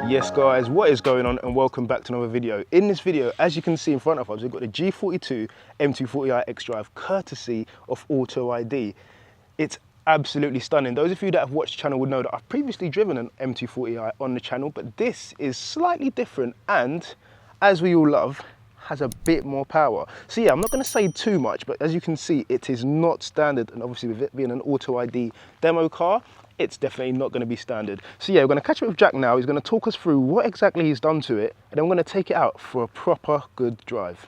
Yes guys, what is going on, and welcome back to another video. In this video, as you can see in front of us, we've got the G42 M240i X-Drive, courtesy of AutoID. It's absolutely stunning. Those of you that have watched the channel would know that I've previously driven an M240i on the channel, but this is slightly different and, as we all love, has a bit more power. So yeah, I'm not going to say too much, but as you can see, it is not standard, and obviously with it being an AutoID demo car, it's definitely not going to be standard. So yeah, we're going to catch up with Jack now. He's going to talk us through what exactly he's done to it, and then we're going to take it out for a proper good drive.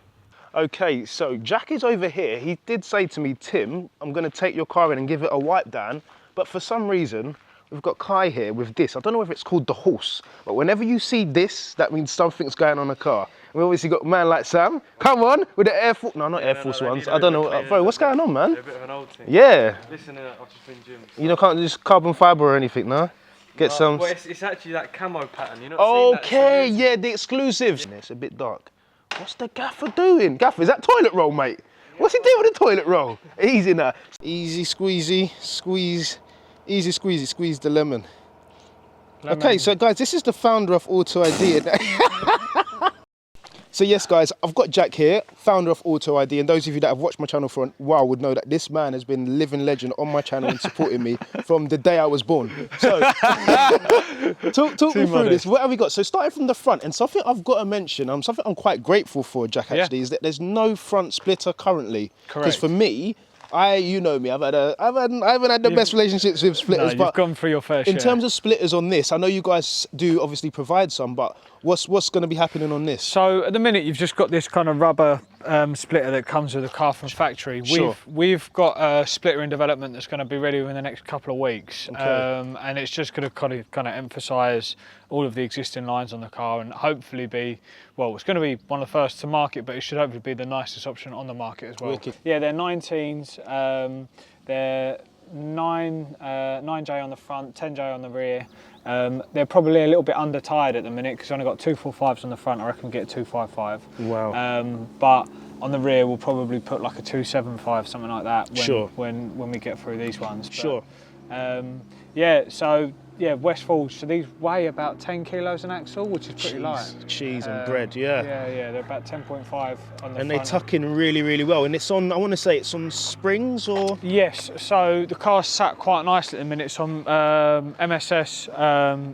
Okay, so Jack is over here. He did say to me, Tim, I'm going to take your car in and give it a wipe down, but for some reason, we've got Kai here with this. I don't know if it's called the horse, but whenever you see this, that means something's going on the car. We obviously got a man like Sam. Come on, with the Air Force. No, not Air Force Ones. I don't know. Bro, what's going on, man? They're a bit of an old thing. Yeah. Listen, I've just been gym. You know, can't just carbon fibre or anything, no? Get some. Well, it's actually that camo pattern. You're not okay, yeah, the exclusives. It's a bit dark. What's the gaffer doing? Gaffer, is that toilet roll, mate? What's he doing with the toilet roll? Easy now. Easy squeezy, squeeze. Easy squeezy, squeeze the lemon. Okay, so guys, this is the founder of AutoID. So yes guys, I've got Jack here, founder of AutoID, and those of you that have watched my channel for a while would know that this man has been living legend on my channel and supporting me from the day I was born. So, talk me through this. What have we got? So starting from the front, and something I've got to mention, something I'm quite grateful for, Jack, actually, is that there's no front splitter currently. Correct. Because for me, you know me, I haven't had the best relationships with splitters. No, you've gone through your fair share. In terms of splitters on this, I know you guys do obviously provide some, but what's going to be happening on this? So at the minute, you've just got this kind of rubber splitter that comes with the car from factory. Sure. We've got a splitter in development that's going to be ready within the next couple of weeks, okay. And it's just going to kind of emphasise all of the existing lines on the car, and hopefully be, well, it's going to be one of the first to market, but it should hopefully be the nicest option on the market as well. Wicked. Yeah, they're 19s. They're 9J on the front, 10J on the rear. They're probably a little bit under-tired at the minute because I've only got 245s on the front. I reckon we'll get a 255. Wow. But on the rear, we'll probably put like a 275, something like that when we get through these ones. But, sure. Yeah, so yeah, Westfalls, so these weigh about 10 kilos an axle, which is pretty light. Cheese and bread, yeah. Yeah, they're about 10.5 on the front. And they tuck in really, really well. And it's on, I want to say it's on springs or? Yes, so the car's sat quite nicely at the minute. It's on MSS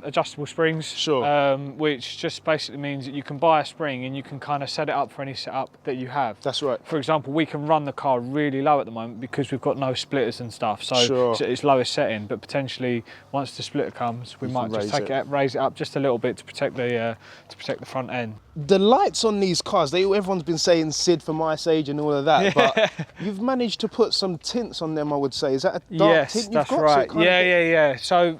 adjustable springs. Sure. Which just basically means that you can buy a spring and you can kind of set it up for any setup that you have. That's right. For example, we can run the car really low at the moment because we've got no splitters and stuff. So sure. It's lowest setting, but potentially once the splitter comes, we might just raise it up just a little bit to protect the front end. The lights on these cars, everyone's been saying Sid for my age and all of that, but you've managed to put some tints on them, I would say. Is that a dark tint you've got? Yes, that's right. So Yeah. So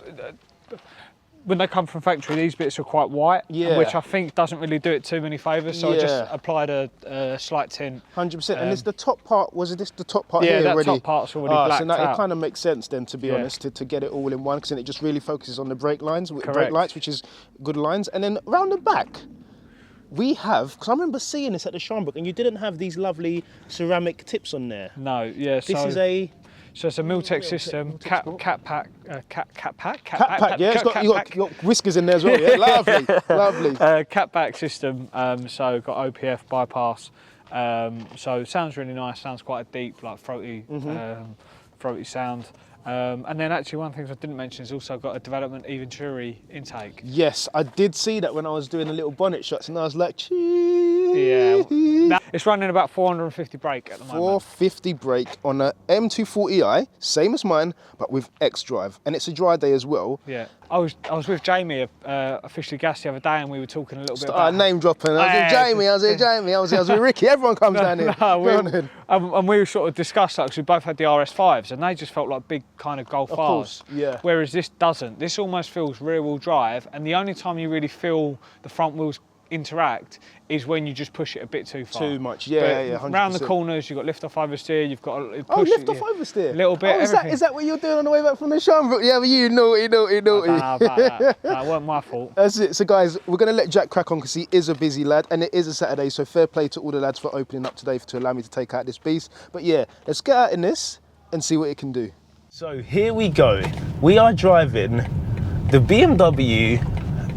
when they come from factory, these bits are quite white, which I think doesn't really do it too many favours. So I just applied a slight tint. 100%. And it's the top part, was it this the top part here that already? top part's already blacked so now out. it kind of makes sense then, to be honest, to get it all in one, because then it just really focuses on the brake lines, Correct. brake lights, which is good lines. And then around the back, we have, because I remember seeing this at the Sharnbrook, and you didn't have these lovely ceramic tips on there. No, yeah. So it's a Miltech system, cat pack. Yeah, you got whiskers in there as well. Yeah, lovely, lovely. Cat back system. So got OPF bypass. So sounds really nice. Sounds quite a deep, like throaty sound. And then actually one of the things I didn't mention is also got a development Venturi intake. Yes, I did see that when I was doing the little bonnet shots, and I was like, cheese. Yeah, now, it's running about 450 brake at the moment. 450 brake on a M240i, same as mine, but with X-Drive, and it's a dry day as well. Yeah, I was with Jamie, officially gas, the other day, and we were talking a little bit about name dropping. I was with Jamie. I was with Ricky. Everyone comes down here. And we sort of discussed that because we both had the RS5s, and they just felt like big kind of Golf Rs. Yeah. Whereas this doesn't. This almost feels rear-wheel drive, and the only time you really feel the front wheels interact is when you just push it a bit too far. Too much, yeah, 100%. Round the corners, you've got lift-off oversteer, you've got to push lift-off oversteer? A little bit, is that what you're doing on the way back from the Sharnbrook? Yeah, but you naughty. I don't know about that. No, it weren't my fault. That's it. So guys, we're going to let Jack crack on because he is a busy lad, and it is a Saturday, so fair play to all the lads for opening up today to allow me to take out this beast. But yeah, let's get out in this and see what it can do. So here we go. We are driving the BMW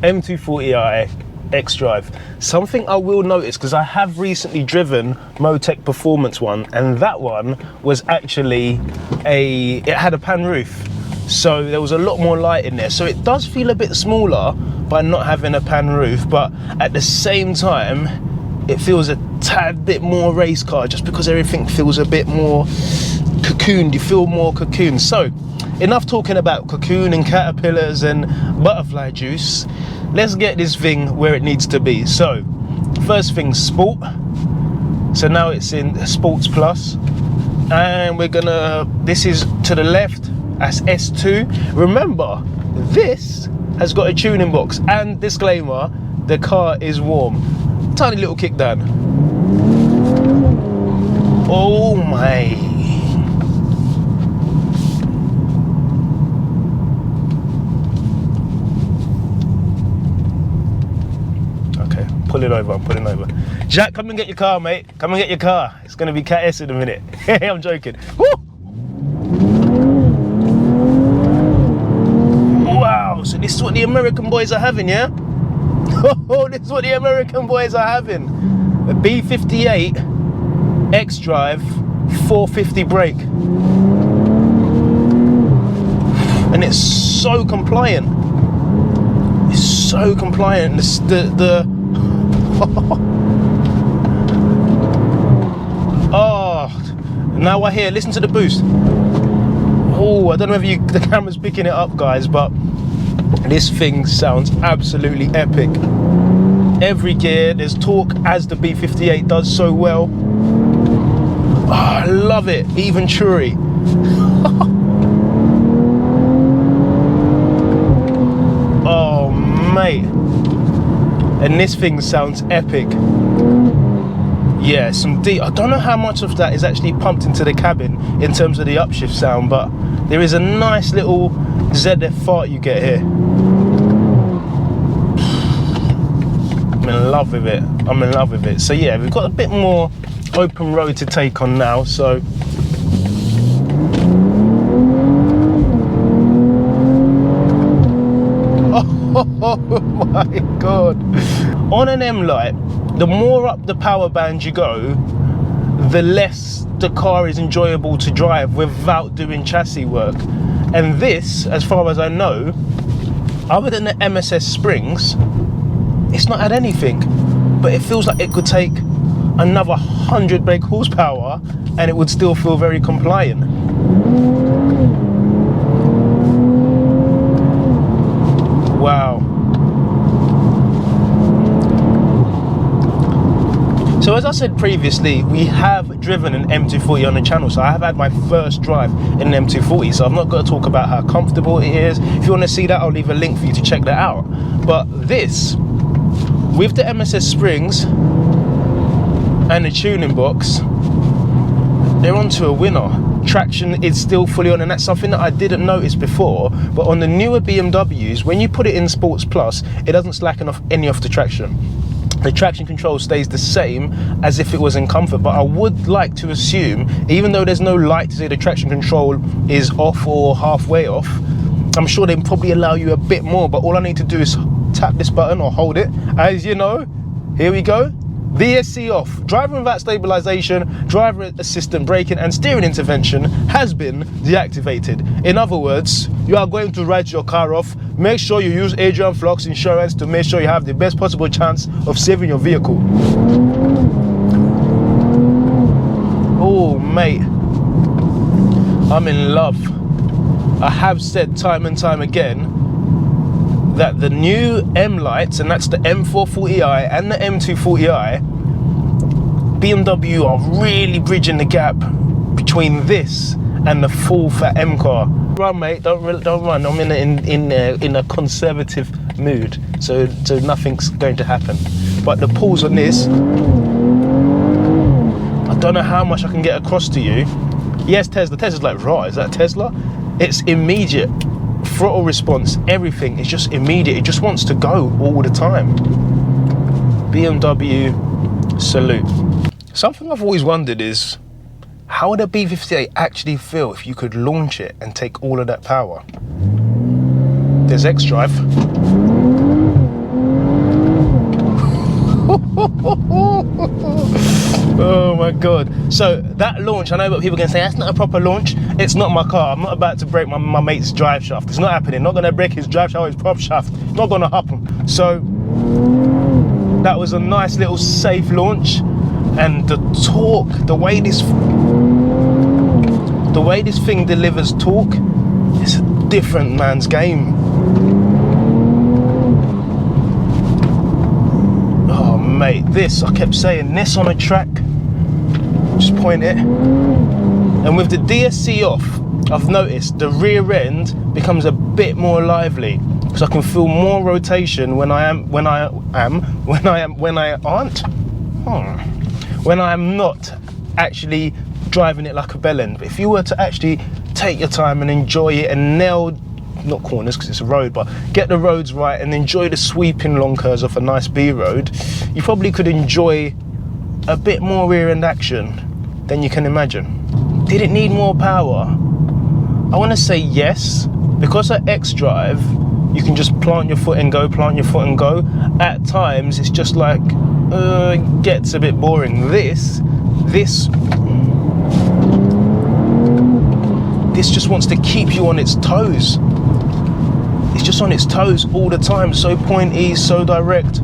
M240i X-Drive. Something I will notice, because I have recently driven Motec Performance one, and that one was actually it had a pan roof, so there was a lot more light in there, so it does feel a bit smaller by not having a pan roof, but at the same time it feels a tad bit more race car, just because everything feels a bit more cocooned. You feel more cocooned. So enough talking about cocoon and caterpillars and butterfly juice. Let's get this thing where it needs to be. So first thing, sport. So now it's in Sports Plus, and we're gonna, this is to the left, that's S2. Remember, this has got a tuning box, and disclaimer, the car is warm. Tiny little kick down. Oh my. Okay, pulling over, I'm pulling over. Jack, come and get your car, mate. Come and get your car. It's gonna be Cat S in a minute. I'm joking. Woo! Wow, so this is what the American boys are having, yeah? Oh, this is what the American boys are having. A B58 X-Drive 450 brake. And it's so compliant. It's so compliant. Oh, now I hear, listen to the boost. Oh, I don't know if the camera's picking it up, guys, but this thing sounds absolutely epic. Every gear, there's torque, as the B58 does so well. Oh, I love it, even Churi. Oh, mate. And this thing sounds epic. Yeah, I don't know how much of that is actually pumped into the cabin in terms of the upshift sound, but there is a nice little ZF fart you get here. I'm in love with it. I'm in love with it. So yeah, we've got a bit more open road to take on now, so oh my god. On an M-Lite, the more up the power band you go, the less the car is enjoyable to drive without doing chassis work. And this, as far as I know, other than the MSS springs, it's not had anything, but it feels like it could take another 100 brake horsepower and it would still feel very compliant. Wow. So as I said previously, we have driven an M240 on the channel, so I have had my first drive in an M240, so I'm not going to talk about how comfortable it is. If you want to see that, I'll leave a link for you to check that out. But this, with the MSS springs and the tuning box, they're onto a winner. Traction is still fully on, and that's something that I didn't notice before, but on the newer BMWs, when you put it in Sports Plus, it doesn't slacken off any of the traction. The traction control stays the same as if it was in Comfort, but I would like to assume, even though there's no light to say the traction control is off or halfway off, I'm sure they probably allow you a bit more, but all I need to do is tap this button or hold it. As you know, here we go. DSC Off. Driver without stabilization, driver assistant braking and steering intervention has been deactivated. In other words, you are going to write your car off. Make sure you use Adrian Flux Insurance to make sure you have the best possible chance of saving your vehicle. Oh, mate. I'm in love. I have said time and time again that the new M-Lites, and that's the M440i and the M240i, BMW are really bridging the gap between this and the full fat M car. Run, mate, don't run. I'm in a conservative mood, so nothing's going to happen. But the pulls on this, I don't know how much I can get across to you. Yes, Tesla's like, right, is that Tesla? It's immediate. Throttle response, everything is just immediate. It just wants to go all the time. BMW, salute. Something I've always wondered is, how would a B58 actually feel if you could launch it and take all of that power? There's X-Drive. my God. So that launch, I know what people are going to say, that's not a proper launch. It's not my car. I'm not about to break my mate's drive shaft. It's not happening. Not going to break his drive shaft or his prop shaft. Not going to happen. So that was a nice little safe launch. And the torque, the way this thing delivers torque, it's a different man's game. Oh mate, this, I kept saying this on a track, just point it. And with the DSC off, I've noticed the rear end becomes a bit more lively, because I can feel more rotation when I am not actually driving it like a bellend. But if you were to actually take your time and enjoy it and nail, not corners because it's a road, but get the roads right and enjoy the sweeping long curves off a nice B road, you probably could enjoy a bit more rear end action than you can imagine. Did it need more power? I want to say yes, because at X drive you can just plant your foot and go, plant your foot and go. At times it's just like it gets a bit boring. This just wants to keep you on its toes. It's just on its toes all the time, so pointy, so direct.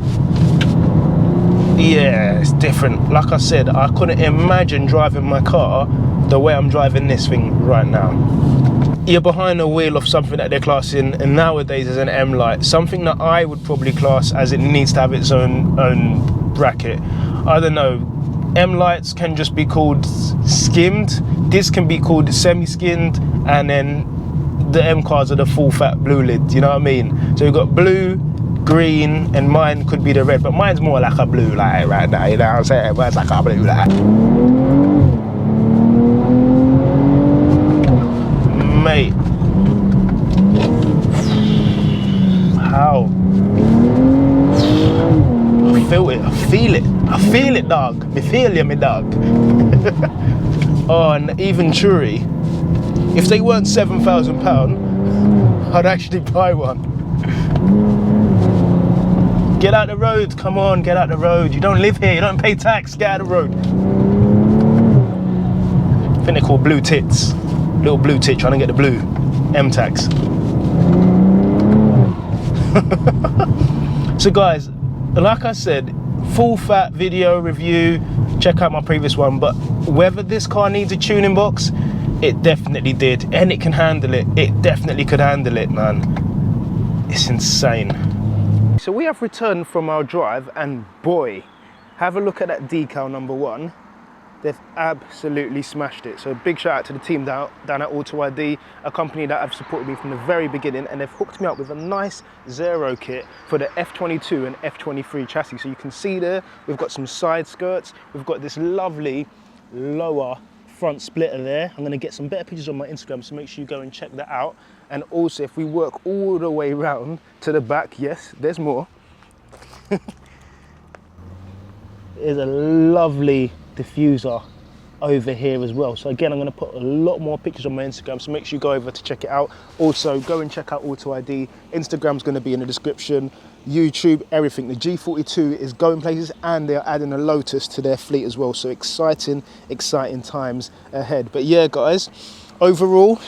Yeah, it's different. Like I said, I couldn't imagine driving my car the way I'm driving this thing right now. You're behind the wheel of something that they're classing, and nowadays as an M-Lite, something that I would probably class as it needs to have its own bracket. I don't know, M-Lites can just be called skimmed, this can be called semi-skimmed, and then the M cars are the full fat blue lid, you know what I mean? So you've got blue, green, and mine could be the red, but mine's more like a blue light right now, you know what I'm saying? Mine's like a blue light. Mate, how? I feel it, I feel it, dog. Me feel you, me dog. Oh, and even Turi, if they weren't £7,000, I'd actually buy one. Get out the road, come on, get out the road. You don't live here, you don't pay tax, get out the road. I think they're called blue tits. Little blue tit trying to get the blue M-tax. So guys, like I said, full fat video review, check out my previous one, but whether this car needs a tuning box, it definitely did, and it can handle it. It definitely could handle it, man. It's insane. So we have returned from our drive, and boy, have a look at that decal number 1. They've absolutely smashed it. So big shout out to the team down at AutoID, a company that have supported me from the very beginning, and they've hooked me up with a nice Zero kit for the F22 and F23 chassis. So you can see there, we've got some side skirts, we've got this lovely lower front splitter there. I'm gonna get some better pictures on my Instagram, so make sure you go and check that out. And also, if we work all the way around to the back, yes, there's more. There's a lovely diffuser over here as well. So again, I'm going to put a lot more pictures on my Instagram, so make sure you go over to check it out. Also, go and check out AutoID. Instagram's going to be in the description, YouTube, everything. The G42 is going places, and they're adding a Lotus to their fleet as well. So exciting times ahead. But yeah, guys, overall,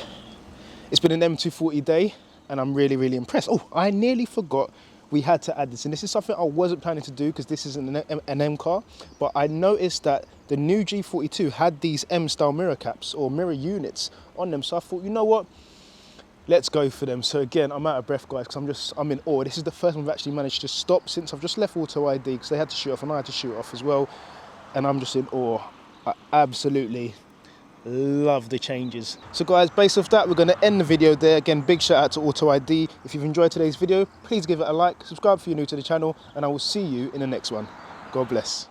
it's been an M240 day, and I'm really impressed. Oh, I nearly forgot we had to add this, and this is something I wasn't planning to do because this isn't an M car, but I noticed that the new G42 had these M-style mirror caps or mirror units on them, so I thought, you know what, let's go for them. So again, I'm out of breath, guys, because I'm in awe. This is the first one I've actually managed to stop since I've just left AutoID, because they had to shoot off and I had to shoot off as well, and I'm just in awe. I absolutely love the changes. So guys, based off that, we're going to end the video there. Again, big shout out to AutoID. If you've enjoyed today's video, please give it a like, subscribe if you're new to the channel, and I will see you in the next one. God bless.